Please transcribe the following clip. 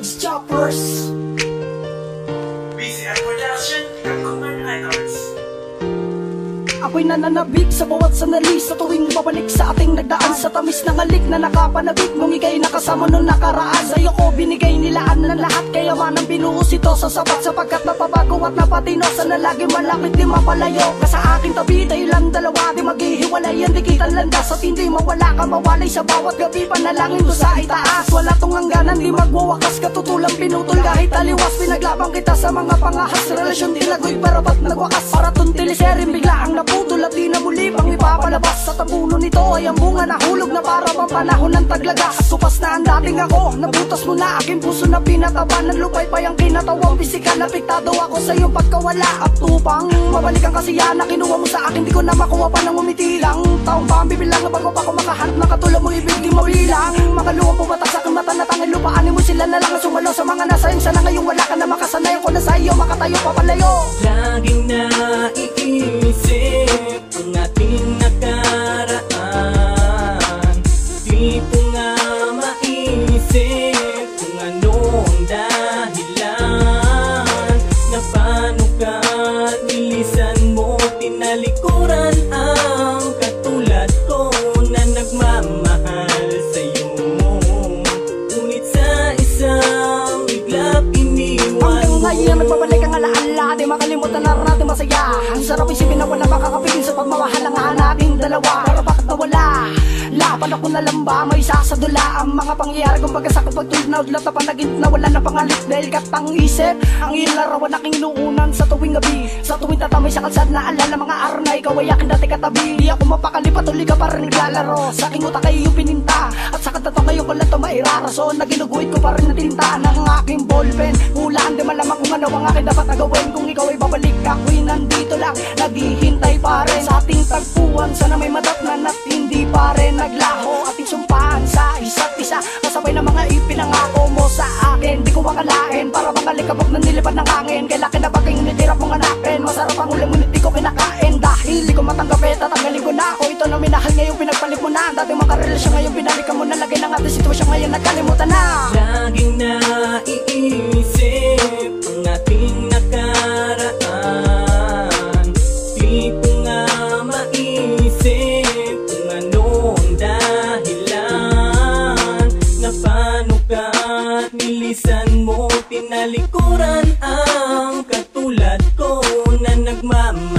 It's Choppers BCR Production, Kakuman Records. Ako'y nananabik sa bawat sandali sa tuwing babalik sa ating nagdaan. Sa tamis ng halik na nakapanabik nung ika'y nakasama nung nakaraan. Sa'yo ko binigay nilaan ng lahat, kaya man ang binuhos ito sa sapat. Sapagkat napabago at napatino, sana lagi malapit di mapalayo ka sa aking tabi. Tayo lang dalawa, di maghihiwalay, hindi kita landas at hindi mawala ka mawalay. Sa bawat gabi panalangin ko sa itaas, wala tong hangganan, di magwawakas, katutulang pinutol kahit taliwas. Pinaglabang kita sa mga pangahas, relasyon tilagoy pero ba't nagwakas? Para tuntiliserin bigla ang naputol at di na muli pang ipapalabas. Sa tabuno nito ay ang bunga na hulog na para pang panahon ng taglagas. At kupas na ang dating ako, nabutas mo na aking puso na pinataba ng lupay pa yung kinatawang pisikal. Napiktado ako sa iyong pagkawala at tupang mabalik ang kasiyahan na kinuha mo sa akin. Di ko na makuha pa ng umitilang taong pa ang bibilang na bago pa ko makahanap na katulad mo ibig di mabilang. Makaluwang pumatak sa aking mata na tangin lupaanin mo sila na lang ang sumalo sa mga nasayang. Sana ngayong wala ka na makasanayan ko na sa iyo, makatayo papalayo. Laging naiisip ang ating nakaraan. Di ko nga maisip kung ano ang dahilan na paano ka nilisan mo, tinalikuran ang katulad ko na nagmamahal sa'yo. Ngunit sa isang bigla iniwan mo. Hanggang ngayon nagbabalik ang alaala, di makalimutan na natin masaya. Ang sarap isipin na wala makakapigil sa pagmamahal ang nating dalawa. Pero bakit nawala? Laban ako na lang ba? May sasadula ang mga pangyayari kung pagkasakot pagtulog na udlat na panaginip na wala na pangalit. Dahil katang isip ang ilarawan aking inuunan sa tuwing gabi. Sa tuwing tatamay sa kalsad na alala mga araw na ikaw ay aking dati katabi. Di ako mapakali, patuloy ka pa rin naglalaro. Sa aking utak ay iyong pininta at sa katato kayo ko lang ito mairarason. Naginuguhit ko pa rin na tinta ng aking ballpen. Hulaan di malamang kung ano ang aking dapat nagawin. Kung ikaw ay babalik, ako'y nandito lang naghihintay pa rin sa ating tagpuan. Sana may madatnan at hindi pa rin naglaho ating sumpaan sa isa't isa. Kasabay ng mga ipinangako mo sa akin. Di ko makalain para mga likabok na nilipad ng hangin. Kailangan na bagay ngunit hirap mong hanapin. Masarap ang ulam ngunit di ko kinakain. Dahil di ko matanggap tatanggalin ko na ako. Ito na minahal ngayon pinagpalit mo na. Dati makarelasyon ngayon binalikan mo na. Lagay ng ating sitwasyon ngayon nakalimutan na. Laging naiisip ang ating nakaraan. Di ko nga maisip kung ano ang dahilan na paano ka nilisan mo, tinalikuran ang katulad ko na nagmamahal